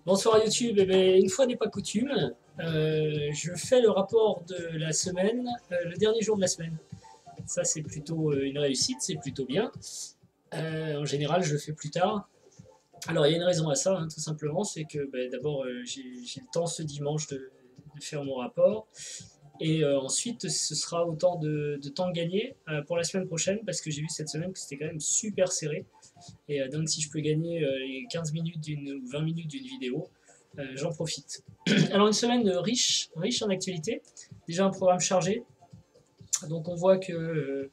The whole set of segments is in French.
Bonsoir YouTube, eh bien, une fois n'est pas coutume, je fais le rapport de la semaine, le dernier jour de la semaine. Ça c'est plutôt une réussite, c'est plutôt bien. En général je le fais plus tard. Alors il y a une raison à ça, hein, tout simplement, c'est que d'abord j'ai le temps ce dimanche de faire mon rapport. Et ensuite, ce sera autant de temps gagné pour la semaine prochaine, parce que j'ai vu cette semaine que c'était quand même super serré. Et donc si je peux gagner les 15 minutes ou 20 minutes d'une vidéo, j'en profite. Alors une semaine riche en activités, déjà un programme chargé, donc on voit que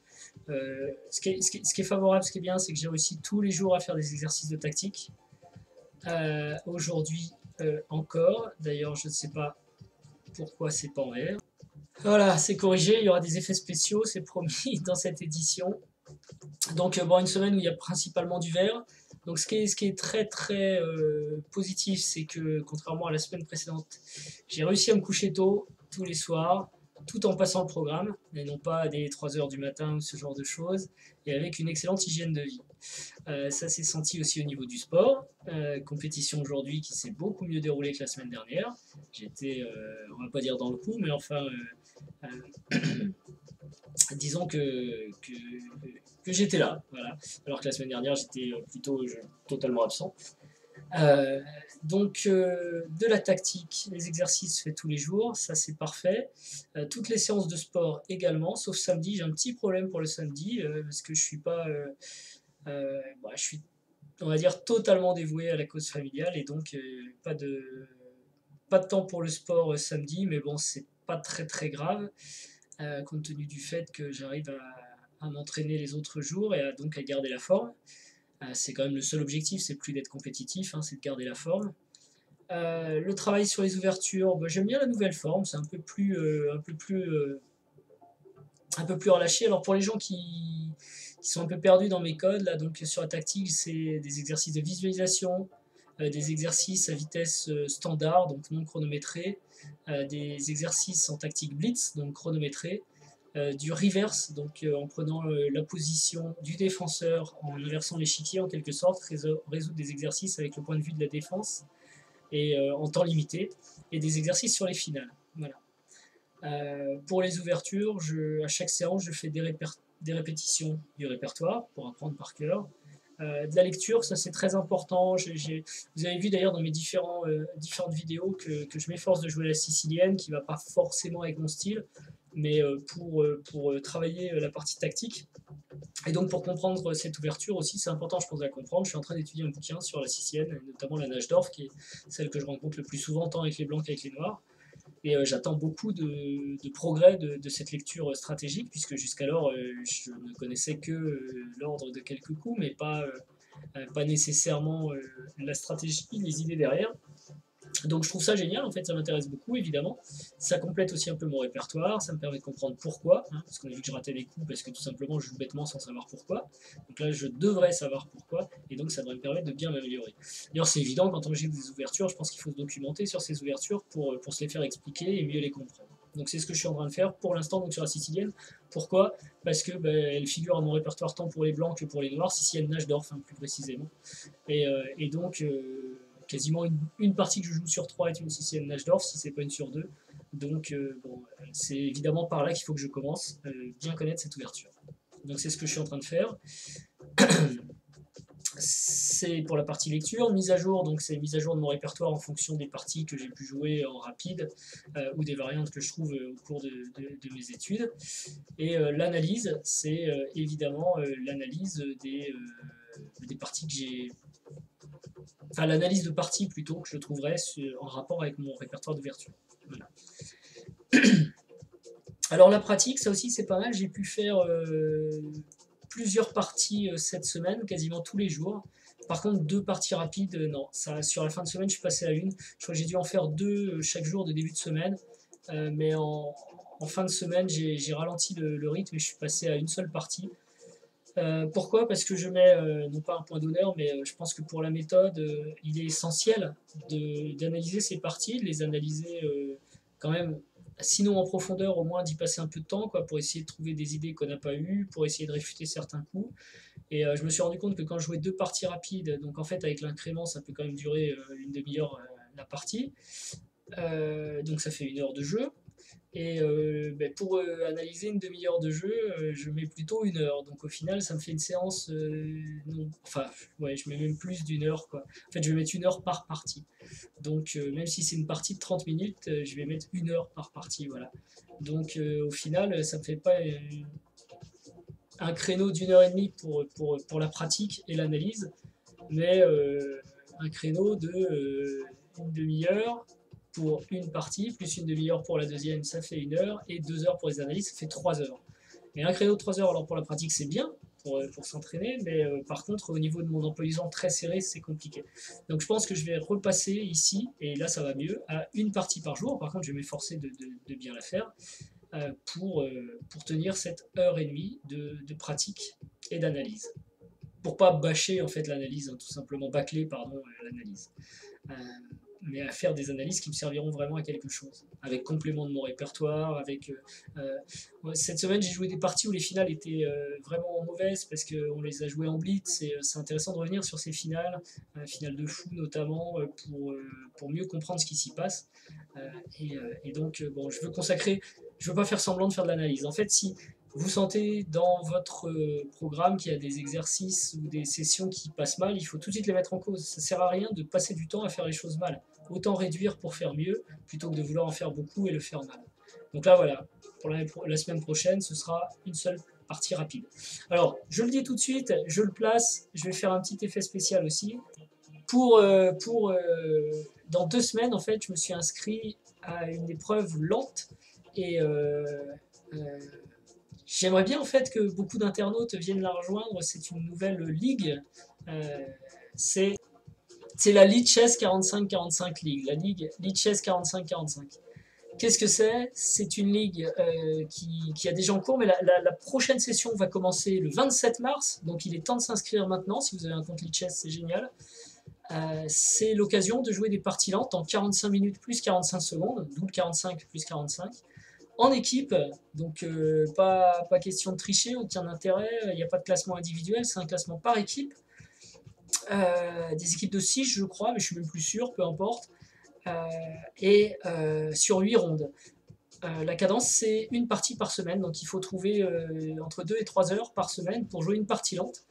ce qui est favorable, ce qui est bien, c'est que j'ai réussi tous les jours à faire des exercices de tactique. Aujourd'hui encore, d'ailleurs je ne sais pas pourquoi c'est pas en vert. Voilà, c'est corrigé, il y aura des effets spéciaux, c'est promis dans cette édition. Donc bon, une semaine où il y a principalement du vert. Donc ce qui est très très positif, c'est que contrairement à la semaine précédente, j'ai réussi à me coucher tôt tous les soirs, tout en passant le programme, et non pas dès 3 heures du matin ou ce genre de choses, et avec une excellente hygiène de vie. Ça s'est senti aussi au niveau du sport. Compétition aujourd'hui qui s'est beaucoup mieux déroulée que la semaine dernière. J'étais, on va pas dire dans le coup, mais enfin, disons que j'étais là, voilà. Alors que la semaine dernière, j'étais plutôt totalement absent. Euh, de la tactique, les exercices faits tous les jours, ça c'est parfait. Toutes les séances de sport également, sauf samedi. J'ai un petit problème pour le samedi parce que je suis pas, je suis, on va dire, totalement dévoué à la cause familiale et donc pas de temps pour le sport samedi, mais bon, c'est pas très très grave compte tenu du fait que j'arrive à m'entraîner les autres jours et donc à garder la forme. C'est quand même le seul objectif, c'est plus d'être compétitif, hein, c'est de garder la forme. Le travail sur les ouvertures, j'aime bien la nouvelle forme, c'est un peu plus relâché. Alors pour les gens qui sont un peu perdus dans mes codes, là, donc sur la tactique, c'est des exercices de visualisation, des exercices à vitesse standard, donc non chronométrés, des exercices en tactique blitz, donc chronométrés, du reverse, donc en prenant la position du défenseur, en inversant l'échiquier en quelque sorte, résoudre des exercices avec le point de vue de la défense et en temps limité, et des exercices sur les finales. Voilà. Pour les ouvertures, à chaque séance, je fais des répétitions du répertoire pour apprendre par cœur. De la lecture, ça c'est très important. Vous avez vu d'ailleurs dans mes différentes vidéos que je m'efforce de jouer la sicilienne, qui ne va pas forcément avec mon style, mais pour travailler la partie tactique. Et donc pour comprendre cette ouverture aussi, c'est important je pense de la comprendre. Je suis en train d'étudier un bouquin sur la sicilienne, notamment la Najdorf, qui est celle que je rencontre le plus souvent, tant avec les blancs qu'avec les noirs. Et j'attends beaucoup de progrès de cette lecture stratégique, puisque jusqu'alors, je ne connaissais que l'ordre de quelques coups, mais pas nécessairement la stratégie, les idées derrière. Donc je trouve ça génial, en fait, ça m'intéresse beaucoup, évidemment. Ça complète aussi un peu mon répertoire, ça me permet de comprendre pourquoi, hein, parce qu'on a vu que je ratais des coups parce que tout simplement je joue bêtement sans savoir pourquoi. Donc là, je devrais savoir pourquoi, et donc ça devrait me permettre de bien m'améliorer. D'ailleurs, c'est évident, quand on joue des ouvertures, je pense qu'il faut se documenter sur ces ouvertures pour se les faire expliquer et mieux les comprendre. Donc c'est ce que je suis en train de faire pour l'instant donc sur la sicilienne. Pourquoi? Parce que elle figure à mon répertoire tant pour les blancs que pour les noirs, sicilienne Najdorf hein, plus précisément. Et donc quasiment une partie que je joue sur 3 est une sicilienne Najdorf, si c'est pas une sur 2. Donc c'est évidemment par là qu'il faut que je commence, bien connaître cette ouverture. Donc c'est ce que je suis en train de faire. C'est pour la partie lecture, mise à jour, donc c'est mise à jour de mon répertoire en fonction des parties que j'ai pu jouer en rapide ou des variantes que je trouve au cours de mes études. Et l'analyse, c'est évidemment l'analyse des parties que j'ai. Enfin, l'analyse de parties plutôt que je trouverais en rapport avec mon répertoire d'ouverture. Voilà. Alors la pratique, ça aussi c'est pas mal, j'ai pu faire plusieurs parties cette semaine, quasiment tous les jours. Par contre, 2 parties rapides, non. Ça, sur la fin de semaine, je suis passé à une. Je crois que j'ai dû en faire 2 chaque jour de début de semaine. Mais en fin de semaine, j'ai ralenti le rythme et je suis passé à une seule partie. Pourquoi? Parce que je mets, non pas un point d'honneur, mais je pense que pour la méthode, il est essentiel d'analyser ces parties, de les analyser quand même, sinon en profondeur, au moins d'y passer un peu de temps, quoi, pour essayer de trouver des idées qu'on n'a pas eues, pour essayer de réfuter certains coups. Et je me suis rendu compte que quand je jouais 2 parties rapides, donc en fait avec l'incrément, ça peut quand même durer une demi-heure, la partie. Donc ça fait 1 heure de jeu. Et pour analyser une demi-heure de jeu, je mets plutôt 1 heure. Donc au final, ça me fait une séance, non, enfin, ouais, je mets même plus d'1 heure, quoi. En fait, je vais mettre 1 heure par partie. Donc même si c'est une partie de 30 minutes, je vais mettre 1 heure par partie, voilà. Donc au final, ça me fait pas un créneau d'1 heure et demie pour la pratique et l'analyse, mais un créneau de une demi-heure pour une partie, plus une demi-heure pour la deuxième, ça fait 1 heure, et 2 heures pour les analyses, ça fait 3 heures. Et un créneau de 3 heures, alors pour la pratique, c'est bien, pour s'entraîner, mais par contre, au niveau de mon emploi du temps très serré, c'est compliqué. Donc je pense que je vais repasser ici, et là ça va mieux, à une partie par jour. Par contre, je vais m'efforcer de bien la faire pour tenir cette heure et demie de pratique et d'analyse. Pour pas bâcher en fait l'analyse, hein, tout simplement bâcler pardon l'analyse. Euh, mais à faire des analyses qui me serviront vraiment à quelque chose, avec complément de mon répertoire, cette semaine j'ai joué des parties où les finales étaient vraiment mauvaises parce qu'on les a jouées en blitz, et c'est intéressant de revenir sur ces finales, finales de fou notamment, pour mieux comprendre ce qui s'y passe. Et donc bon, je veux pas faire semblant de faire de l'analyse. En fait, si vous sentez dans votre programme qu'il y a des exercices ou des sessions qui passent mal, il faut tout de suite les mettre en cause. Ça sert à rien de passer du temps à faire les choses mal. Autant réduire pour faire mieux, plutôt que de vouloir en faire beaucoup et le faire mal. Donc là, voilà, pour la semaine prochaine, ce sera une seule partie rapide. Alors, je le dis tout de suite, je le place, je vais faire un petit effet spécial aussi. Dans 2 semaines, en fait, je me suis inscrit à une épreuve lente, et j'aimerais bien en fait que beaucoup d'internautes viennent la rejoindre. C'est une nouvelle ligue. Euh, c'est la Lichess 45-45 League, la ligue Lichess 45-45. Qu'est-ce que c'est? C'est une ligue qui a déjà en cours, mais la prochaine session va commencer le 27 mars, donc il est temps de s'inscrire maintenant. Si vous avez un compte Lichess, c'est génial. C'est l'occasion de jouer des parties lentes en 45 minutes plus 45 secondes, d'où le 45 plus 45, en équipe. Donc pas question de tricher, aucun intérêt, il n'y a pas de classement individuel, c'est un classement par équipe. Des équipes de 6 je crois, mais je suis même plus sûr, peu importe. Et sur 8 rondes. La cadence, c'est une partie par semaine, donc il faut trouver entre 2 et 3 heures par semaine pour jouer une partie lente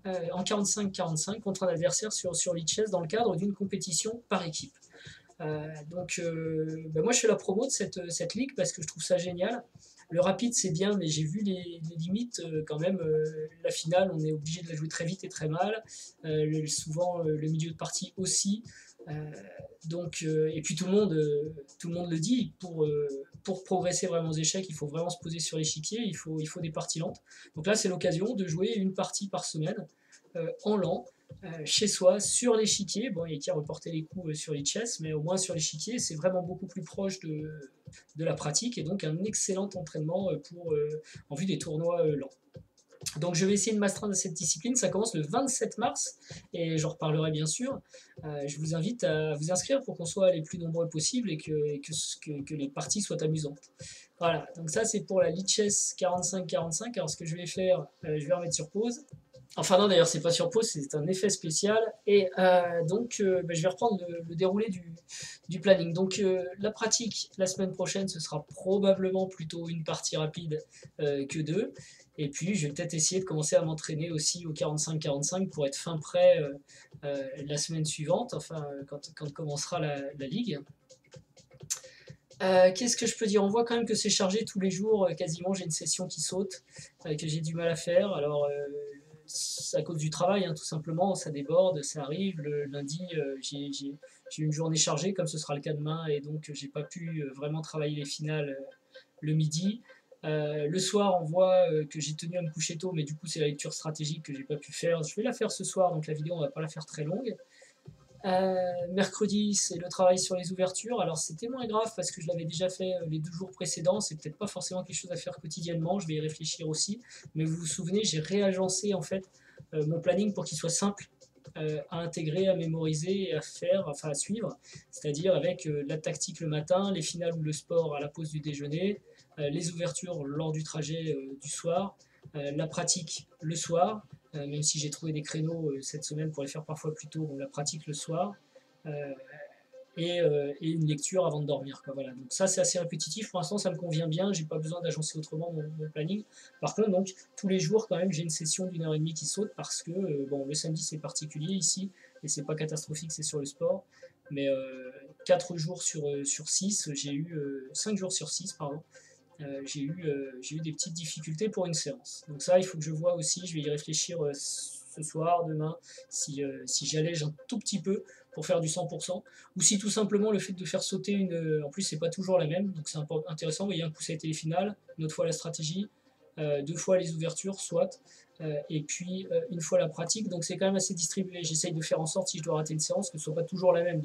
en 45-45 contre un adversaire sur Lichess dans le cadre d'une compétition par équipe. Moi je fais la promo de cette ligue parce que je trouve ça génial. Le rapide c'est bien, mais j'ai vu les limites quand même. La finale, on est obligé de la jouer très vite et très mal. Souvent le milieu de partie aussi. Et puis tout le monde le dit, pour progresser vraiment aux échecs, il faut vraiment se poser sur l'échiquier, il faut des parties lentes. Donc là c'est l'occasion de jouer une partie par semaine en lent, chez soi, sur l'échiquier. Bon, il y a qu'à reporter les coups sur les chess, mais au moins sur l'échiquier, c'est vraiment beaucoup plus proche de la pratique, et donc un excellent entraînement en vue des tournois lents. Donc je vais essayer de m'astreindre à cette discipline, ça commence le 27 mars, et j'en reparlerai bien sûr. Je vous invite à vous inscrire pour qu'on soit les plus nombreux possible, et que les parties soient amusantes. Voilà, donc ça c'est pour la Lichess 45-45. Alors ce que je vais faire, je vais remettre sur pause. Enfin non, d'ailleurs c'est pas sur pause, c'est un effet spécial. Et je vais reprendre le déroulé du planning. Donc la pratique la semaine prochaine, ce sera probablement plutôt une partie rapide que deux. Et puis je vais peut-être essayer de commencer à m'entraîner aussi au 45-45 pour être fin prêt la semaine suivante, enfin quand commencera la ligue. Qu'est-ce que je peux dire? On voit quand même que c'est chargé tous les jours, quasiment j'ai une session qui saute, que j'ai du mal à faire. Alors c'est à cause du travail, hein, tout simplement, ça déborde, ça arrive. Le lundi, j'ai une journée chargée, comme ce sera le cas demain, et donc j'ai pas pu vraiment travailler les finales le midi. Le soir, on voit que j'ai tenu à me coucher tôt, mais du coup, c'est la lecture stratégique que j'ai pas pu faire. Je vais la faire ce soir, donc la vidéo, on va pas la faire très longue. Mercredi, c'est le travail sur les ouvertures. Alors, c'était moins grave parce que je l'avais déjà fait les 2 jours précédents. C'est peut-être pas forcément quelque chose à faire quotidiennement. Je vais y réfléchir aussi. Mais vous vous souvenez, j'ai réagencé en fait mon planning pour qu'il soit simple à intégrer, à mémoriser et à suivre. C'est-à-dire avec la tactique le matin, les finales ou le sport à la pause du déjeuner, les ouvertures lors du trajet du soir, la pratique le soir, même si j'ai trouvé des créneaux cette semaine pour les faire parfois plus tôt, la pratique le soir, et une lecture avant de dormir, quoi, voilà. Donc ça, c'est assez répétitif. Pour l'instant, ça me convient bien. J'ai pas besoin d'agencer autrement mon planning. Par contre, donc, tous les jours, quand même, j'ai une session d'1 h 30 qui saute parce que, bon, le samedi, c'est particulier ici et c'est pas catastrophique, c'est sur le sport. Mais 4 jours sur 6, j'ai eu 5 jours sur 6, pardon. J'ai eu des petites difficultés pour une séance. Donc ça, il faut que je vois aussi, je vais y réfléchir ce soir, demain, si j'allège un tout petit peu pour faire du 100%, ou si tout simplement le fait de faire sauter en plus c'est pas toujours la même, donc c'est intéressant, vous voyez, un coup ça a été les finales, une autre fois la stratégie, 2 fois les ouvertures, soit, et puis une fois la pratique, donc c'est quand même assez distribué. J'essaye de faire en sorte, si je dois rater une séance, que ce soit pas toujours la même,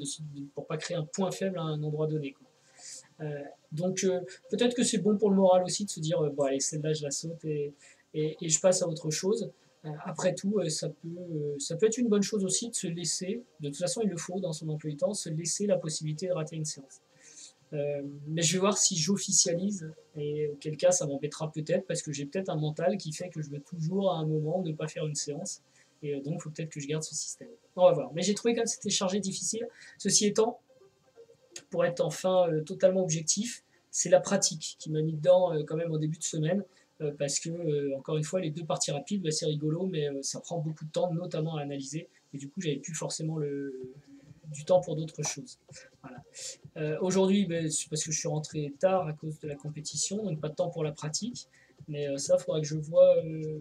pour pas créer un point faible à un endroit donné, quoi. Donc peut-être que c'est bon pour le moral aussi de se dire bon allez celle-là je la saute et je passe à autre chose. Après tout, ça peut être une bonne chose aussi de se laisser, de toute façon il le faut dans son emploi du temps, se laisser la possibilité de rater une séance. Mais je vais voir si j'officialise, et auquel cas ça m'embêtera peut-être, parce que j'ai peut-être un mental qui fait que je veux toujours à un moment ne pas faire une séance, et donc il faut peut-être que je garde ce système. On va voir. Mais j'ai trouvé quand même que c'était chargé difficile. Ceci étant, pour être enfin totalement objectif, c'est la pratique qui m'a mis dedans quand même en début de semaine, parce que, encore une fois, les 2 parties rapides, bah, c'est rigolo, mais ça prend beaucoup de temps, notamment à analyser, et du coup, j'avais plus forcément du temps pour d'autres choses. Voilà. Aujourd'hui, bah, c'est parce que je suis rentré tard à cause de la compétition, donc pas de temps pour la pratique, mais ça, il faudra que je vois euh,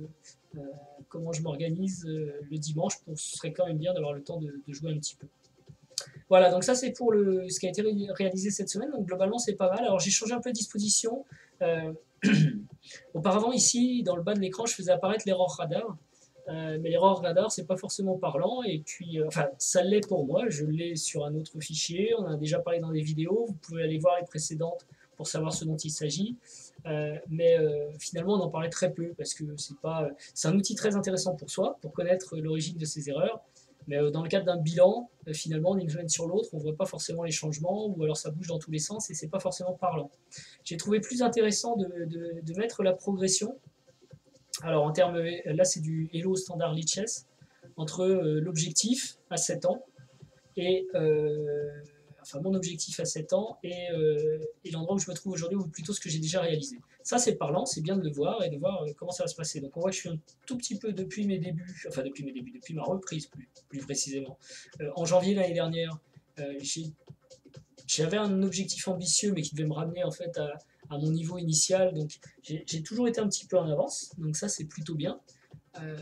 comment je m'organise le dimanche, ce serait quand même bien d'avoir le temps de jouer un petit peu. Voilà, donc ça c'est pour ce qui a été réalisé cette semaine, donc globalement c'est pas mal. Alors j'ai changé un peu de disposition. Euh, Auparavant ici, dans le bas de l'écran, je faisais apparaître l'erreur radar. Mais l'erreur radar, c'est pas forcément parlant, et puis, enfin, ça l'est pour moi, je l'ai sur un autre fichier, on en a déjà parlé dans des vidéos, vous pouvez aller voir les précédentes pour savoir ce dont il s'agit, mais finalement on en parlait très peu, parce que c'est un outil très intéressant pour soi, pour connaître l'origine de ses erreurs, mais dans le cadre d'un bilan, finalement, d'une semaine sur l'autre, on ne voit pas forcément les changements, ou alors ça bouge dans tous les sens, et c'est pas forcément parlant. J'ai trouvé plus intéressant de mettre la progression. Alors en termes, là c'est du Hello Standard Lichess, entre l'objectif à 7 ans et enfin mon objectif à 7 ans et l'endroit où je me trouve aujourd'hui, ou plutôt ce que j'ai déjà réalisé. Ça c'est parlant, c'est bien de le voir et de voir comment ça va se passer. Donc on voit que je suis un tout petit peu depuis mes débuts, enfin depuis ma reprise plus précisément. En janvier l'année dernière, j'avais un objectif ambitieux mais qui devait me ramener en fait à mon niveau initial, donc j'ai toujours été un petit peu en avance, donc ça c'est plutôt bien.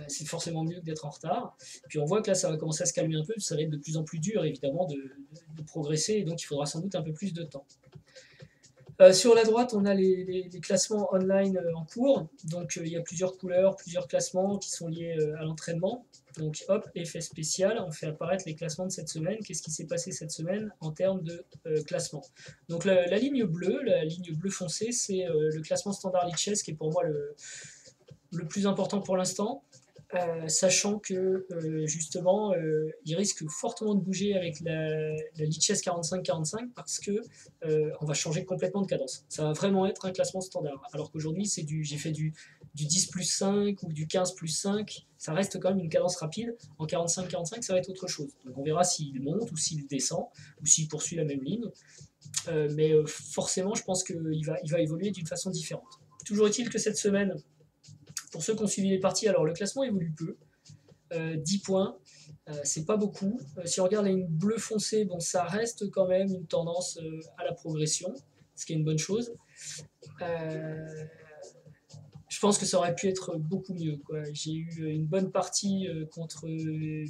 C'est forcément mieux que d'être en retard. Puis on voit que là, ça va commencer à se calmer un peu, ça va être de plus en plus dur, évidemment, de progresser, et donc il faudra sans doute un peu plus de temps. Sur la droite, on a les classements online en cours. Donc il y a plusieurs couleurs, plusieurs classements qui sont liés à l'entraînement. Donc hop, effet spécial, on fait apparaître les classements de cette semaine. Qu'est-ce qui s'est passé cette semaine en termes de classement? Donc la ligne bleue foncé, c'est le classement standard Lichess qui est pour moi le plus important pour l'instant, sachant que justement il risque fortement de bouger avec la Lichess 45-45 parce que on va changer complètement de cadence. Ça va vraiment être un classement standard. Alors qu'aujourd'hui j'ai fait du 10 plus 5 ou du 15 plus 5, ça reste quand même une cadence rapide. En 45-45, ça va être autre chose. Donc on verra s'il monte ou s'il descend ou s'il poursuit la même ligne. Mais forcément, je pense qu'il va évoluer d'une façon différente. Toujours est-il que cette semaine, pour ceux qui ont suivi les parties, alors le classement évolue peu. 10 points, c'est pas beaucoup. Si on regarde la ligne bleue foncée, bon, ça reste quand même une tendance à la progression, ce qui est une bonne chose. Je pense que ça aurait pu être beaucoup mieux, quoi. J'ai eu une bonne partie contre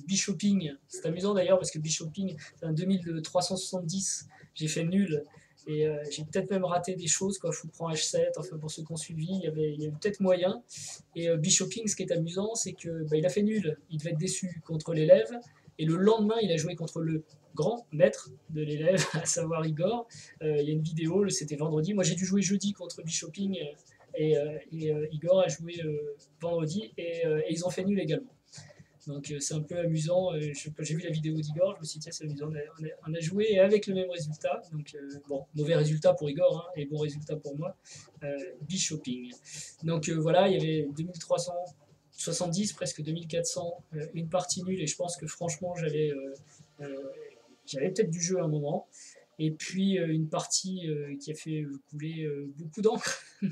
Bishoping. C'est amusant d'ailleurs parce que Bishoping, c'est un 2370. J'ai fait nul. Et j'ai peut-être même raté des choses, quoi. Fou prend H7, enfin pour ceux qui ont suivi, il y avait peut-être moyen. Et Bishoping, ce qui est amusant, c'est que il a fait nul. Il devait être déçu contre l'élève. Et le lendemain, il a joué contre le grand maître de l'élève, à savoir Igor. Il y a une vidéo, c'était vendredi. Moi, j'ai dû jouer jeudi contre Bishoping. Et Igor a joué vendredi et ils ont fait nul également. Donc c'est un peu amusant. Quand j'ai vu la vidéo d'Igor, je me suis dit tiens, c'est amusant. On a joué avec le même résultat. Donc bon, mauvais résultat pour Igor hein, et bon résultat pour moi. Bishoping. Donc voilà, il y avait 2370, presque 2400, une partie nulle et je pense que franchement j'avais j'avais peut-être du jeu à un moment. Et puis une partie qui a fait couler beaucoup d'encre. En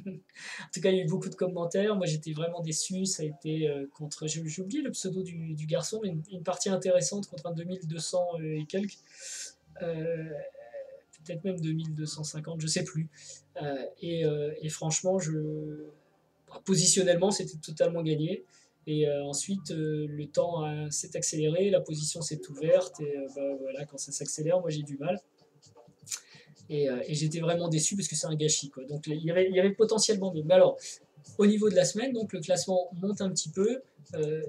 tout cas, il y a eu beaucoup de commentaires. Moi, j'étais vraiment déçu. Ça a été contre. J'ai oublié le pseudo du garçon, mais une partie intéressante contre un 2200 et quelques. Euh, Peut-être même 2250, je sais plus. Et franchement, positionnellement, c'était totalement gagné. Et ensuite, le temps s'est accéléré, la position s'est ouverte, et bah, voilà, quand ça s'accélère, moi j'ai du mal. Et j'étais vraiment déçu parce que c'est un gâchis, quoi. Donc il y avait potentiellement mieux. Mais alors, au niveau de la semaine, donc le classement monte un petit peu.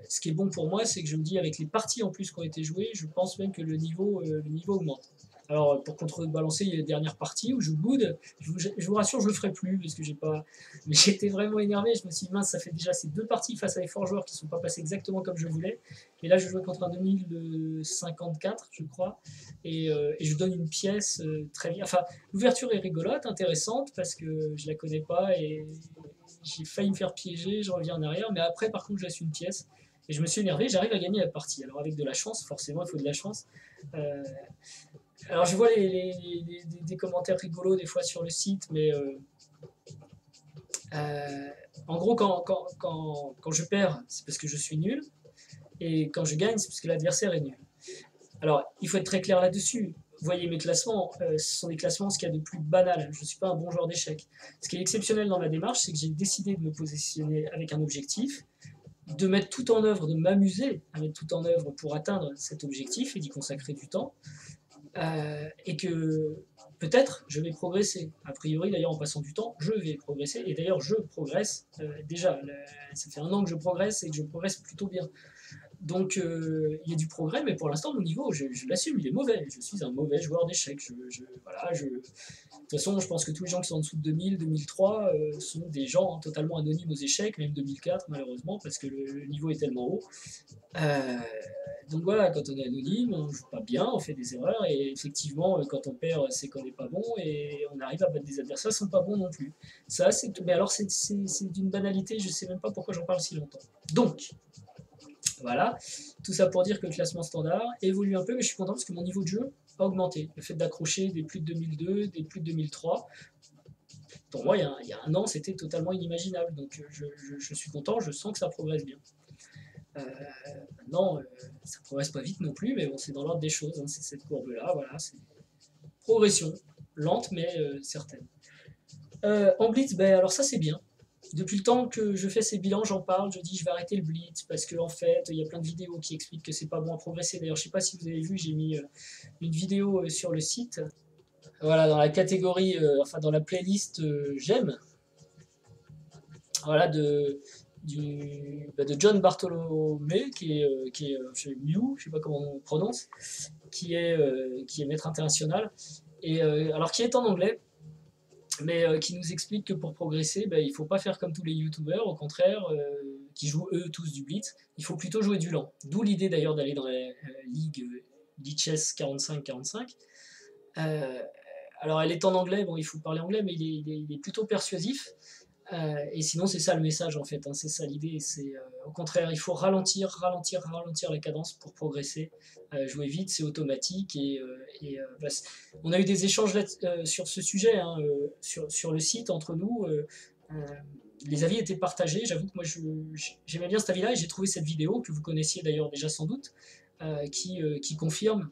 Ce qui est bon pour moi, c'est que je me dis, avec les parties en plus qui ont été jouées, je pense même que le niveau augmente. Alors, pour contrebalancer les dernières parties où je boude, je vous rassure, je le ferai plus parce que j'ai pas. Mais j'étais vraiment énervé. Je me suis dit, mince, ça fait déjà ces deux parties face à des forts joueurs qui ne sont pas passés exactement comme je voulais. Et là, je jouais contre un 2054, je crois. Et je donne une pièce très bien. Enfin, l'ouverture est rigolote, intéressante parce que je la connais pas et j'ai failli me faire piéger, je reviens en arrière, mais après, par contre, je laisse une pièce. Et je me suis énervé, j'arrive à gagner la partie. Alors, avec de la chance, forcément, il faut de la chance. Euh, alors, je vois des commentaires rigolos des fois sur le site, mais euh, en gros, quand je perds, c'est parce que je suis nul. Et quand je gagne, c'est parce que l'adversaire est nul. Alors, il faut être très clair là-dessus. Vous voyez mes classements, ce sont des classements, ce qu'il y a de plus banal. Je ne suis pas un bon joueur d'échecs. Ce qui est exceptionnel dans ma démarche, c'est que j'ai décidé de me positionner avec un objectif, de mettre tout en œuvre, de m'amuser à mettre tout en œuvre pour atteindre cet objectif et d'y consacrer du temps. Et que peut-être je vais progresser. A priori, d'ailleurs, en passant du temps, je vais progresser. Et d'ailleurs, je progresse déjà. Ça fait un an que je progresse et que je progresse plutôt bien. Donc il y a du progrès, mais pour l'instant, mon niveau, je l'assume, il est mauvais. Je suis un mauvais joueur d'échecs. Voilà, de toute façon, je pense que tous les gens qui sont en dessous de 2000, 2003 sont des gens totalement anonymes aux échecs, même 2004 malheureusement, parce que le niveau est tellement haut. Euh, donc voilà, quand on est anonyme, on joue pas bien, on fait des erreurs, et effectivement, quand on perd, c'est qu'on n'est pas bon, et on arrive à battre des adversaires qui sont pas bons non plus. Ça, c'est tout. Mais alors, c'est d'une banalité, je sais même pas pourquoi j'en parle si longtemps. Donc, voilà, tout ça pour dire que le classement standard évolue un peu, mais je suis content parce que mon niveau de jeu a augmenté. Le fait d'accrocher des plus de 2002, des plus de 2003, pour moi, il y a un an, c'était totalement inimaginable. Donc je suis content, je sens que ça progresse bien. Euh, Maintenant, ça progresse pas vite non plus, mais bon, c'est dans l'ordre des choses. Hein, c'est cette courbe-là, voilà, c'est progression, lente mais certaine. En blitz, ben, alors ça c'est bien. Depuis le temps que je fais ces bilans, j'en parle, je dis je vais arrêter le blitz parce qu'en fait, il y a plein de vidéos qui expliquent que c'est pas bon à progresser. D'ailleurs, je sais pas si vous avez vu, j'ai mis une vidéo sur le site. Voilà, dans la catégorie, enfin dans la playlist j'aime, voilà, de John Bartolomé, qui est Mew, je sais pas comment on prononce, qui est maître international, et alors qui est en anglais, mais qui nous explique que pour progresser, ben, il ne faut pas faire comme tous les youtubeurs, au contraire, qui jouent eux tous du blitz, il faut plutôt jouer du lent. D'où l'idée d'ailleurs d'aller dans la ligue Lichess 45-45. Euh, alors elle est en anglais, bon il faut parler anglais, mais il est plutôt persuasif. Et sinon c'est ça le message en fait, hein, c'est ça l'idée, c'est au contraire il faut ralentir la cadence pour progresser. Jouer vite c'est automatique bah, on a eu des échanges sur ce sujet, hein, sur le site entre nous. Les avis étaient partagés, j'avoue que moi j'aimais bien cet avis-là et j'ai trouvé cette vidéo que vous connaissiez d'ailleurs déjà sans doute, qui confirme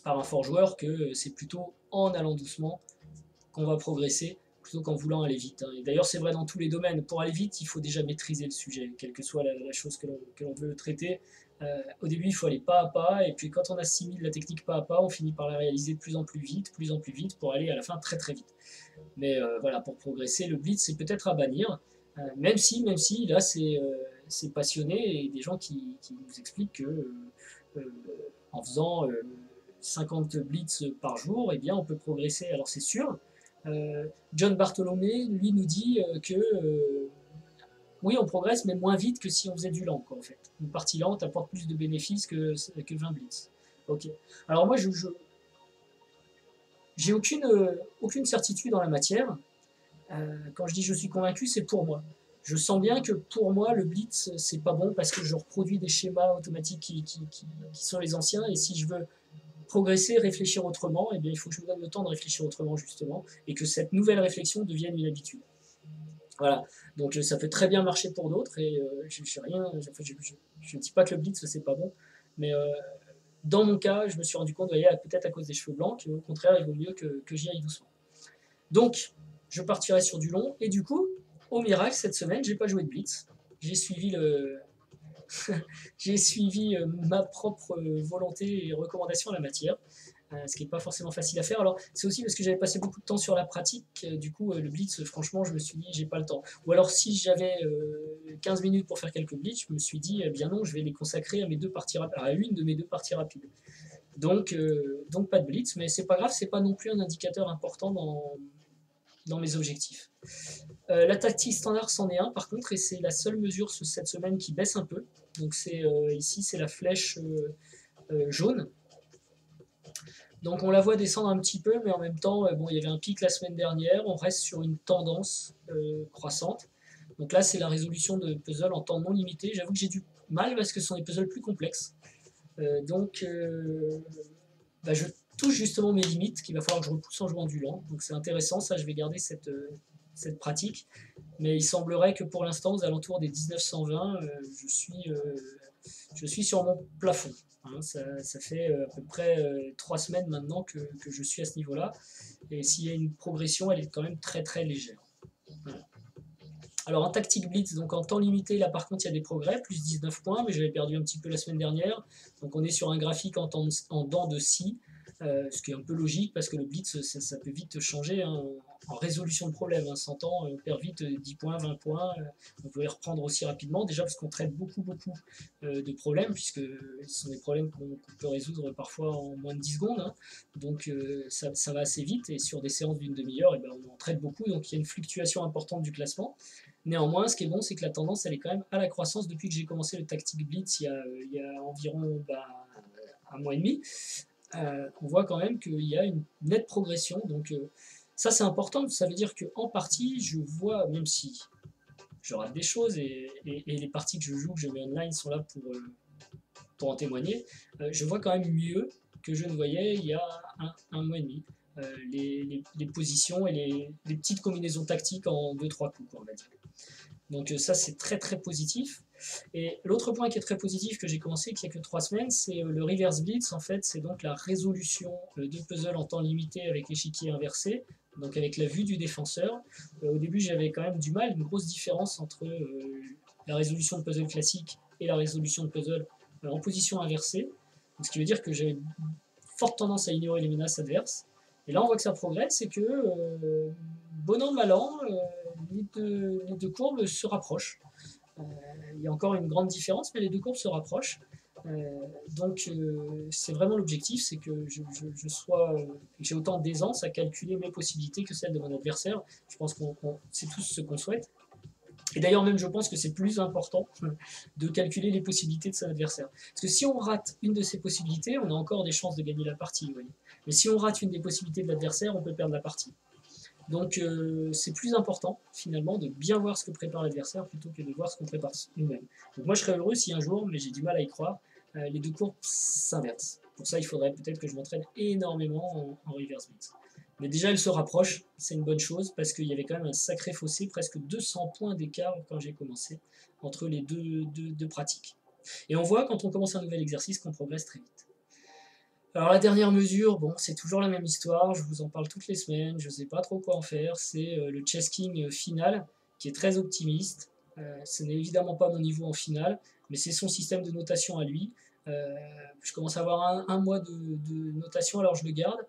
par un fort joueur que c'est plutôt en allant doucement qu'on va progresser plutôt qu'en voulant aller vite. Hein. Et d'ailleurs, c'est vrai dans tous les domaines. Pour aller vite, il faut déjà maîtriser le sujet, quelle que soit la chose que l'on veut traiter. Au début, il faut aller pas à pas, et puis quand on assimile la technique pas à pas, on finit par la réaliser de plus en plus vite, pour aller à la fin très très vite. Mais voilà, pour progresser, le blitz, c'est peut-être à bannir, même si là, c'est passionné, et des gens qui nous expliquent que en faisant 50 blitz par jour, eh bien, on peut progresser. Alors c'est sûr, John Bartholomé, lui, nous dit que oui, on progresse, mais moins vite que si on faisait du lent, quoi, en fait. Une partie lente apporte plus de bénéfices que 20 blitz. Ok. Alors moi, j'ai aucune certitude en la matière. Quand je dis je suis convaincu, c'est pour moi. Je sens bien que pour moi, le blitz, c'est pas bon parce que je reproduis des schémas automatiques qui sont les anciens, et si je veux progresser, réfléchir autrement, eh bien, il faut que je me donne le temps de réfléchir autrement, justement, et que cette nouvelle réflexion devienne une habitude. Voilà, donc ça peut très bien marcher pour d'autres, et je ne dis pas que le blitz, c'est pas bon, mais dans mon cas, je me suis rendu compte, vous voyez, peut-être à cause des cheveux blancs, qu'au contraire, il vaut mieux que j'y aille doucement. Donc, je partirai sur du long, et du coup, au miracle, cette semaine, j'ai pas joué de blitz. J'ai suivi j'ai suivi ma propre volonté et recommandation en la matière, ce qui n'est pas forcément facile à faire. Alors, c'est aussi parce que j'avais passé beaucoup de temps sur la pratique, du coup, le blitz, franchement, je me suis dit, j'ai pas le temps. Ou alors, si j'avais 15 minutes pour faire quelques blitz, je me suis dit, bien non, je vais les consacrer à mes 2 parties à une de mes 2 parties rapides. Donc pas de blitz, mais c'est pas grave, c'est pas non plus un indicateur important dans mes objectifs. La tactique standard c'en est un par contre, et c'est la seule mesure cette semaine qui baisse un peu. Donc ici c'est la flèche jaune. Donc on la voit descendre un petit peu, mais en même temps, bon, il y avait un pic la semaine dernière, on reste sur une tendance croissante. Donc là c'est la résolution de puzzle en temps non limité. J'avoue que j'ai du mal parce que ce sont des puzzles plus complexes. Je touche justement mes limites, qu'il va falloir que je repousse en jouant du lent. Donc c'est intéressant, ça je vais garder cette pratique. Mais il semblerait que pour l'instant, aux alentours des 1920, je suis sur mon plafond. Hein, ça fait à peu près 3 semaines maintenant que je suis à ce niveau-là. Et s'il y a une progression, elle est quand même très très légère. Voilà. Alors en tactique blitz, donc en temps limité, là par contre il y a des progrès, plus 19 points, mais j'avais perdu un petit peu la semaine dernière. Donc on est sur un graphique en dents de scie, ce qui est un peu logique parce que le blitz ça peut vite changer hein, en résolution de problème. Hein, 100 ans, on perd vite 10 points, 20 points, on peut les reprendre aussi rapidement, déjà parce qu'on traite beaucoup de problèmes, puisque ce sont des problèmes qu'on peut résoudre parfois en moins de 10 secondes. Hein. Donc ça va assez vite, et sur des séances d'une demi-heure, on en traite beaucoup, donc il y a une fluctuation importante du classement. Néanmoins, ce qui est bon, c'est que la tendance, elle est quand même à la croissance depuis que j'ai commencé le Tactic Blitz il y a environ un mois et demi. On voit quand même qu'il y a une nette progression. Donc ça, c'est important. Ça veut dire qu'en partie, je vois, même si je rate des choses, et les parties que je joue, que je mets online, sont là pour en témoigner, je vois quand même mieux que je ne voyais il y a un mois et demi. Les positions et les petites combinaisons tactiques en 2-3 coups, on va dire. Donc ça, c'est très très positif. Et l'autre point qui est très positif que j'ai commencé, qui a que 3 semaines, c'est le reverse blitz. En fait, c'est donc la résolution de puzzle en temps limité avec l'échiquier inversé, donc avec la vue du défenseur. Au début, j'avais quand même du mal, une grosse différence entre la résolution de puzzle classique et la résolution de puzzle en position inversée. Donc, ce qui veut dire que j'avais forte tendance à ignorer les menaces adverses. Et là, on voit que ça progresse, c'est que, bon an, mal an, les deux courbes se rapprochent. Il y a encore une grande différence, mais les deux courbes se rapprochent. C'est vraiment l'objectif, c'est que j'ai autant d'aisance à calculer mes possibilités que celles de mon adversaire. Je pense que c'est tous ce qu'on souhaite. Et d'ailleurs, même je pense que c'est plus important de calculer les possibilités de son adversaire. Parce que si on rate une de ces possibilités, on a encore des chances de gagner la partie. Vous voyez. Mais si on rate une des possibilités de l'adversaire, on peut perdre la partie. Donc c'est plus important, finalement, de bien voir ce que prépare l'adversaire plutôt que de voir ce qu'on prépare nous-mêmes. Donc moi, je serais heureux si un jour, mais j'ai du mal à y croire, les deux courbes s'inversent. Pour ça, il faudrait peut-être que je m'entraîne énormément en reverse blitz. Mais déjà, elles se rapprochent, c'est une bonne chose, parce qu'il y avait quand même un sacré fossé, presque 200 points d'écart quand j'ai commencé, entre les deux pratiques. Et on voit, quand on commence un nouvel exercice, qu'on progresse très vite. Alors la dernière mesure, bon, c'est toujours la même histoire, je vous en parle toutes les semaines, je ne sais pas trop quoi en faire, c'est le chess king final, qui est très optimiste. Ce n'est évidemment pas mon niveau en finale, mais c'est son système de notation à lui. Je commence à avoir un mois de notation, alors je le garde.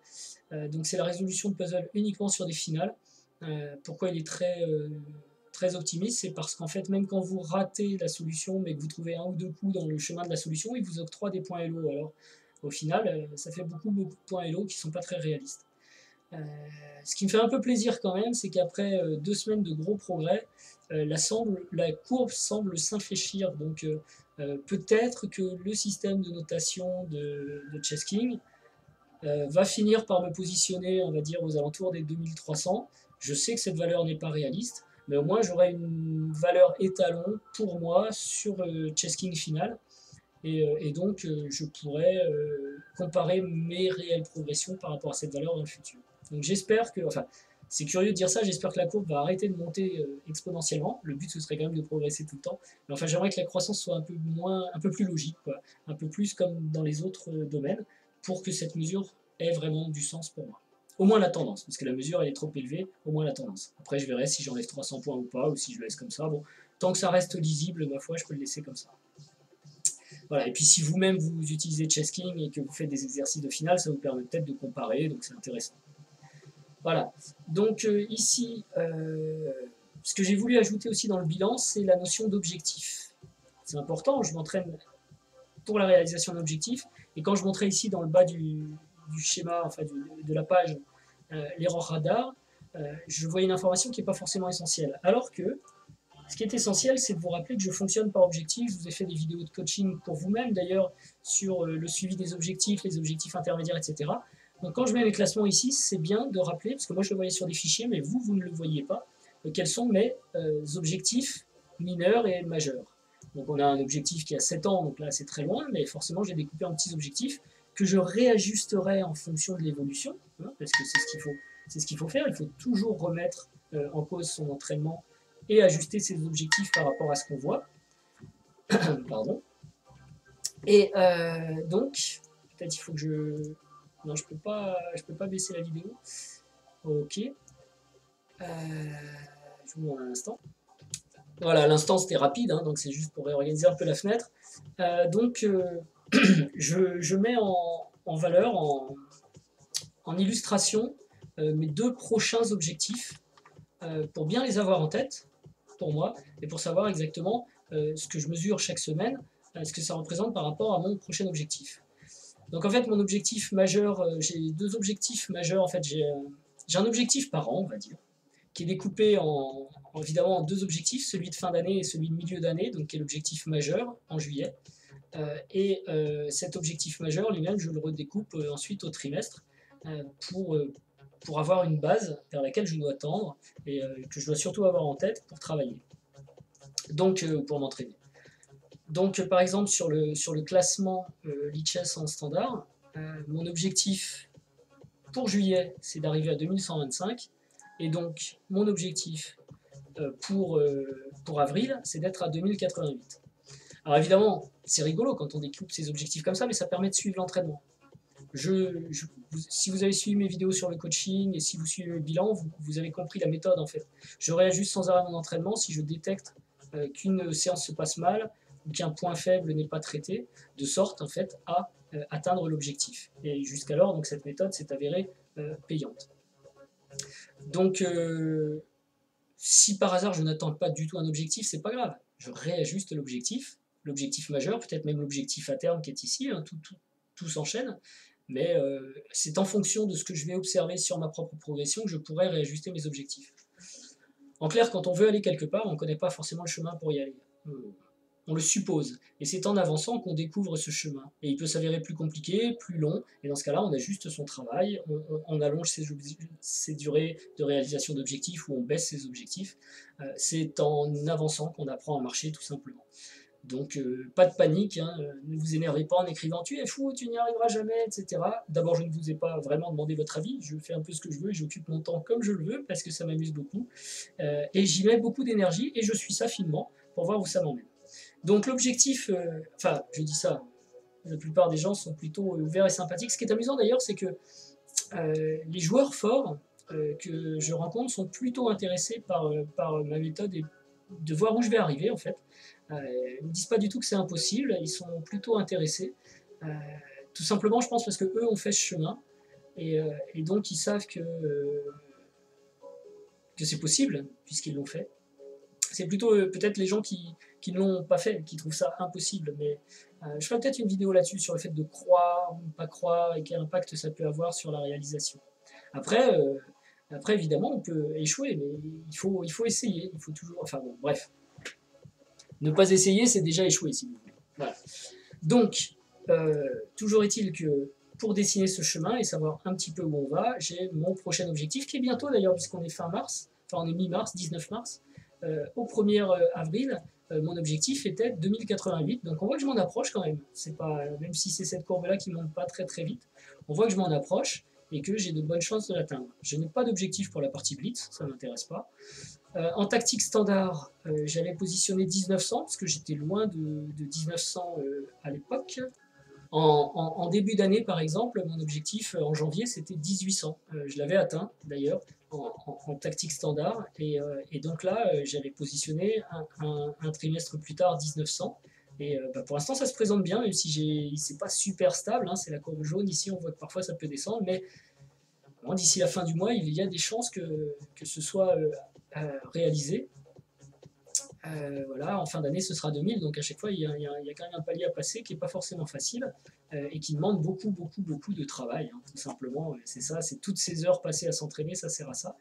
Donc c'est la résolution de puzzle uniquement sur des finales. Pourquoi il est très optimiste, c'est parce qu'en fait, même quand vous ratez la solution, mais que vous trouvez un ou deux coups dans le chemin de la solution, il vous octroie des points Elo. Alors, au final, ça fait beaucoup de points Elo qui ne sont pas très réalistes. Ce qui me fait un peu plaisir quand même, c'est qu'après 2 semaines de gros progrès, la courbe semble s'infléchir. Donc peut-être que le système de notation de Chess King va finir par me positionner, on va dire, aux alentours des 2300. Je sais que cette valeur n'est pas réaliste, mais au moins j'aurai une valeur étalon pour moi sur Chess King final. et donc je pourrais comparer mes réelles progressions par rapport à cette valeur dans le futur. Donc j'espère que, enfin, c'est curieux de dire ça, j'espère que la courbe va arrêter de monter exponentiellement. Le but, ce serait quand même de progresser tout le temps. Mais enfin, j'aimerais que la croissance soit un peu plus logique, quoi. Un peu plus comme dans les autres domaines, pour que cette mesure ait vraiment du sens pour moi. Au moins la tendance, parce que la mesure elle est trop élevée, au moins la tendance. Après, je verrai si j'enlève 300 points ou pas, ou si je le laisse comme ça. Bon, tant que ça reste lisible, ma foi, je peux le laisser comme ça. Voilà, et puis si vous-même vous utilisez Chessking et que vous faites des exercices de finale, ça vous permet peut-être de comparer, donc c'est intéressant. Voilà, donc ici, ce que j'ai voulu ajouter aussi dans le bilan, c'est la notion d'objectif. C'est important, je m'entraîne pour la réalisation d'objectifs, et quand je montrais ici dans le bas du schéma, enfin de la page, l'erreur radar, je voyais une information qui n'est pas forcément essentielle. Alors que ce qui est essentiel, c'est de vous rappeler que je fonctionne par objectif. Je vous ai fait des vidéos de coaching pour vous-même, d'ailleurs, sur le suivi des objectifs, les objectifs intermédiaires, etc. Donc quand je mets mes classements ici, c'est bien de rappeler, parce que moi je le voyais sur des fichiers, mais vous ne le voyez pas, quels sont mes objectifs mineurs et majeurs. Donc on a un objectif qui a 7 ans, donc là c'est très loin, mais forcément j'ai découpé en petits objectifs que je réajusterai en fonction de l'évolution, hein, parce que c'est ce qu'il faut faire. Il faut toujours remettre en cause son entraînement et ajuster ses objectifs par rapport à ce qu'on voit. Pardon. Et donc, peut-être il faut que je... Non, je peux pas baisser la vidéo. Ok. Je vous montre un instant. Voilà, l'instant c'était rapide, hein, donc c'est juste pour réorganiser un peu la fenêtre. Donc, je mets en valeur, en illustration, mes 2 prochains objectifs pour bien les avoir en tête, pour moi, et pour savoir exactement ce que je mesure chaque semaine, ce que ça représente par rapport à mon prochain objectif. Donc en fait, mon objectif majeur, j'ai 2 objectifs majeurs, en fait, j'ai un objectif par an, on va dire, qui est découpé évidemment en 2 objectifs, celui de fin d'année et celui de milieu d'année, donc qui est l'objectif majeur en juillet. Cet objectif majeur lui-même, je le redécoupe ensuite au trimestre pour avoir une base vers laquelle je dois tendre et que je dois surtout avoir en tête pour travailler, donc pour m'entraîner. Donc par exemple sur le classement Lichess en standard, mon objectif pour juillet c'est d'arriver à 2125 et donc mon objectif pour avril c'est d'être à 2088. Alors évidemment c'est rigolo quand on découpe ses objectifs comme ça, mais ça permet de suivre l'entraînement. Si vous avez suivi mes vidéos sur le coaching et si vous suivez le bilan, vous avez compris la méthode en fait. Je réajuste sans arrêt mon entraînement si je détecte qu'une séance se passe mal ou qu'un point faible n'est pas traité, de sorte en fait à atteindre l'objectif. Et jusqu'alors, donc cette méthode s'est avérée payante. Donc si par hasard je n'attends pas du tout un objectif, c'est pas grave. Je réajuste l'objectif majeur, peut-être même l'objectif à terme qui est ici, hein, tout s'enchaîne. Mais c'est en fonction de ce que je vais observer sur ma propre progression que je pourrais réajuster mes objectifs. En clair, quand on veut aller quelque part, on ne connaît pas forcément le chemin pour y aller. On le suppose. Et c'est en avançant qu'on découvre ce chemin. Et il peut s'avérer plus compliqué, plus long, et dans ce cas-là, on ajuste son travail, on allonge ses durées de réalisation d'objectifs ou on baisse ses objectifs. C'est en avançant qu'on apprend à marcher, tout simplement. Donc pas de panique, hein, ne vous énervez pas en écrivant tu es fou, tu n'y arriveras jamais, etc. D'abord je ne vous ai pas vraiment demandé votre avis, je fais un peu ce que je veux et j'occupe mon temps comme je le veux parce que ça m'amuse beaucoup. Et j'y mets beaucoup d'énergie et je suis ça finement pour voir où ça m'emmène. Donc l'objectif, enfin je dis ça, la plupart des gens sont plutôt ouverts et sympathiques. Ce qui est amusant d'ailleurs c'est que les joueurs forts que je rencontre sont plutôt intéressés par ma méthode et de voir où je vais arriver en fait. Ils ne disent pas du tout que c'est impossible, ils sont plutôt intéressés. Tout simplement, je pense, parce qu'eux ont fait ce chemin, et donc ils savent que c'est possible, puisqu'ils l'ont fait. C'est plutôt peut-être les gens qui ne l'ont pas fait, qui trouvent ça impossible. Mais je ferai peut-être une vidéo là-dessus, sur le fait de croire ou pas croire, et quel impact ça peut avoir sur la réalisation. Après évidemment, on peut échouer, mais il faut essayer, il faut toujours... Enfin bon, bref. Ne pas essayer, c'est déjà échouer, si vous voulez. Voilà. Donc, toujours est-il que pour dessiner ce chemin et savoir un petit peu où on va, j'ai mon prochain objectif, qui est bientôt d'ailleurs, puisqu'on est fin mars, enfin on est mi-mars, 19 mars, au 1er avril, mon objectif était 2088, donc on voit que je m'en approche quand même. C'est pas, même si c'est cette courbe-là qui ne monte pas très très vite, on voit que je m'en approche et que j'ai de bonnes chances de l'atteindre. Je n'ai pas d'objectif pour la partie blitz, ça ne m'intéresse pas. En tactique standard, j'avais positionné 1900 parce que j'étais loin de 1900 à l'époque. En début d'année, par exemple, mon objectif en janvier, c'était 1800. Je l'avais atteint d'ailleurs en tactique standard. Et donc là, j'avais positionné un trimestre plus tard 1900. Et pour l'instant, ça se présente bien, même si c'est pas super stable. Hein, c'est la courbe jaune ici, on voit que parfois ça peut descendre. Mais d'ici la fin du mois, il y a des chances que ce soit réalisé. Voilà, en fin d'année, ce sera 2000, donc à chaque fois, il y a quand même un palier à passer qui n'est pas forcément facile et qui demande beaucoup de travail, hein, tout simplement. C'est ça, c'est toutes ces heures passées à s'entraîner, ça sert à ça.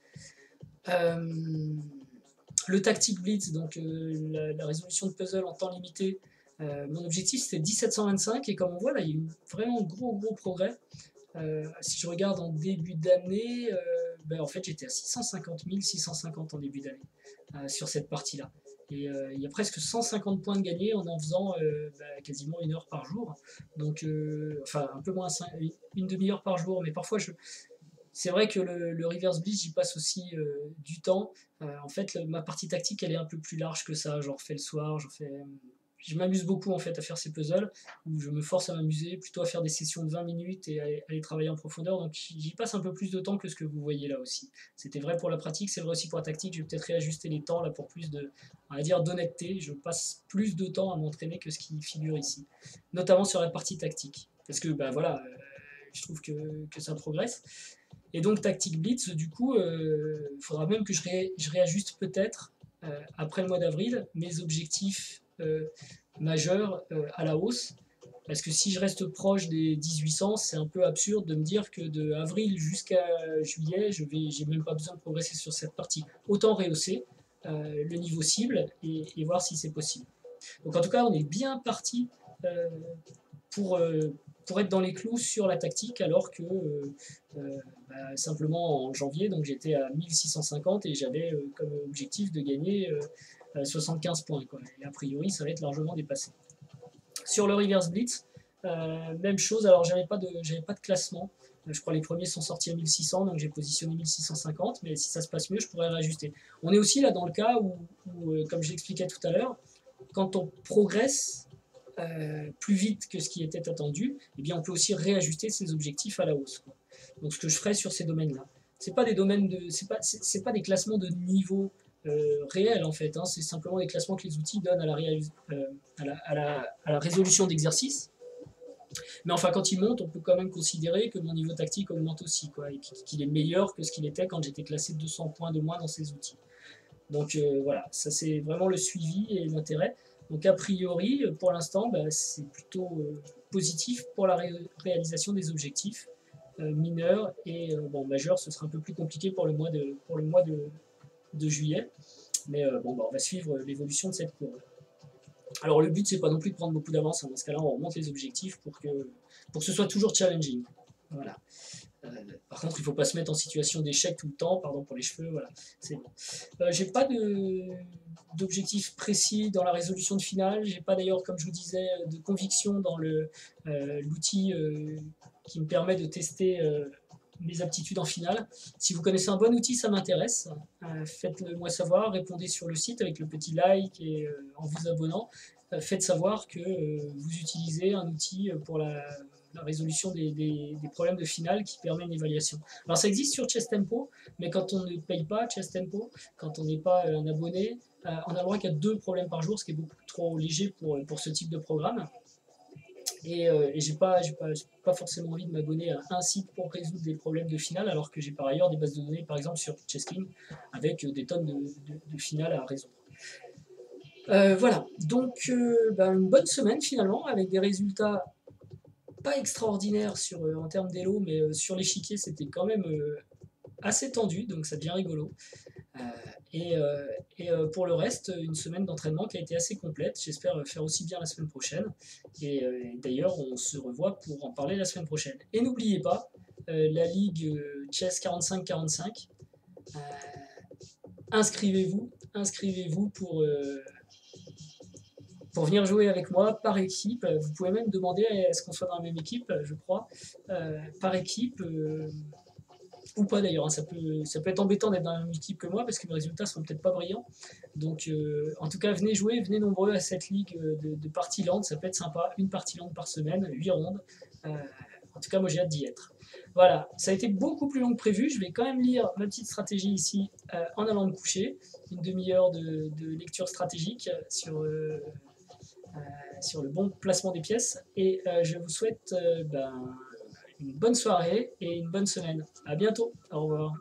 Le Tactic Blitz, donc la résolution de puzzle en temps limité, mon objectif c'était 1725 et comme on voit là, il y a eu vraiment gros progrès. Si je regarde en début d'année, en fait j'étais à 650 000, 650 en début d'année sur cette partie-là. Et il y a presque 150 points de gagnés en faisant quasiment 1 heure par jour. Donc, enfin, un peu moins, une demi-heure par jour. Mais parfois, c'est vrai que le reverse blitz, j'y passe aussi du temps. En fait, ma partie tactique, elle est un peu plus large que ça. J'en refais le soir, je m'amuse beaucoup en fait à faire ces puzzles où je me force à m'amuser, plutôt à faire des sessions de 20 minutes et à aller travailler en profondeur. Donc j'y passe un peu plus de temps que ce que vous voyez là aussi. C'était vrai pour la pratique, c'est vrai aussi pour la tactique. Je vais peut-être réajuster les temps là pour plus de, on va dire, d'honnêteté. Je passe plus de temps à m'entraîner que ce qui figure ici, notamment sur la partie tactique. Parce que voilà, je trouve que ça progresse. Et donc Tactic Blitz, du coup, il faudra même que je réajuste peut-être après le mois d'avril mes objectifs majeurs à la hausse. Parce que si je reste proche des 1800, c'est un peu absurde de me dire que de avril jusqu'à juillet, j'ai même pas besoin de progresser sur cette partie. Autant rehausser le niveau cible et voir si c'est possible. Donc en tout cas, on est bien parti pour être dans les clous sur la tactique, alors que simplement en janvier, donc j'étais à 1650 et j'avais comme objectif de gagner 75 points. Quoi. Et a priori, ça va être largement dépassé. Sur le reverse blitz, même chose. Alors j'avais pas de classement. Je crois que les premiers sont sortis à 1600, donc j'ai positionné 1650, mais si ça se passe mieux, je pourrais réajuster. On est aussi là dans le cas où comme j'expliquais tout à l'heure, quand on progresse plus vite que ce qui était attendu, eh bien on peut aussi réajuster ses objectifs à la hausse. Quoi. Donc ce que je ferai sur ces domaines-là, c'est pas des domaines de, c'est pas des classements de niveau réels en fait. Hein, c'est simplement des classements que les outils donnent à la résolution d'exercices. Mais enfin, quand il monte, on peut quand même considérer que mon niveau tactique augmente aussi, quoi, et qu'il est meilleur que ce qu'il était quand j'étais classé 200 points de moins dans ces outils. Donc voilà, ça c'est vraiment le suivi et l'intérêt. Donc a priori, pour l'instant, c'est plutôt positif pour la réalisation des objectifs mineurs et majeurs. Ce sera un peu plus compliqué pour le mois de juillet, mais on va suivre l'évolution de cette courbe. Alors le but, c'est pas non plus de prendre beaucoup d'avance. Hein. Dans ce cas-là, on remonte les objectifs pour que ce soit toujours challenging. Voilà. Par contre, il ne faut pas se mettre en situation d'échec tout le temps, pardon pour les cheveux, voilà, c'est bon. J'ai pas d'objectif précis dans la résolution de finale, j'ai pas d'ailleurs, comme je vous disais, de conviction dans l'outil qui me permet de tester mes aptitudes en finale. Si vous connaissez un bon outil, ça m'intéresse, faites-le moi savoir, répondez sur le site avec le petit like et en vous abonnant, faites savoir que vous utilisez un outil pour la résolution des problèmes de finale qui permet une évaluation. Alors ça existe sur Chess Tempo, mais quand on ne paye pas Chess Tempo, quand on n'est pas un abonné, on a le droit qu'à 2 problèmes par jour, ce qui est beaucoup trop léger pour ce type de programme. Et j'ai pas forcément envie de m'abonner à un site pour résoudre des problèmes de finale, alors que j'ai par ailleurs des bases de données, par exemple sur ChessKing, avec des tonnes de finales à résoudre. Voilà, donc une bonne semaine finalement, avec des résultats pas extraordinaire en termes d'élo, mais sur l'échiquier, c'était quand même assez tendu, donc ça devient rigolo. Et pour le reste, une semaine d'entraînement qui a été assez complète. J'espère faire aussi bien la semaine prochaine. Et d'ailleurs, on se revoit pour en parler la semaine prochaine. Et n'oubliez pas, la ligue Chess 45-45, inscrivez-vous pour pour venir jouer avec moi par équipe. Vous pouvez même demander à ce qu'on soit dans la même équipe, je crois, par équipe. Ou pas d'ailleurs, hein, ça peut être embêtant d'être dans la même équipe que moi parce que mes résultats seront peut-être pas brillants. Donc en tout cas, venez jouer, venez nombreux à cette ligue de partie land, ça peut être sympa. Une partie land par semaine, 8 rondes. En tout cas, moi j'ai hâte d'y être. Voilà, ça a été beaucoup plus long que prévu. Je vais quand même lire ma petite stratégie ici en allant me coucher. Une demi-heure de lecture stratégique sur le bon placement des pièces. Et je vous souhaite une bonne soirée et une bonne semaine. À bientôt. Au revoir.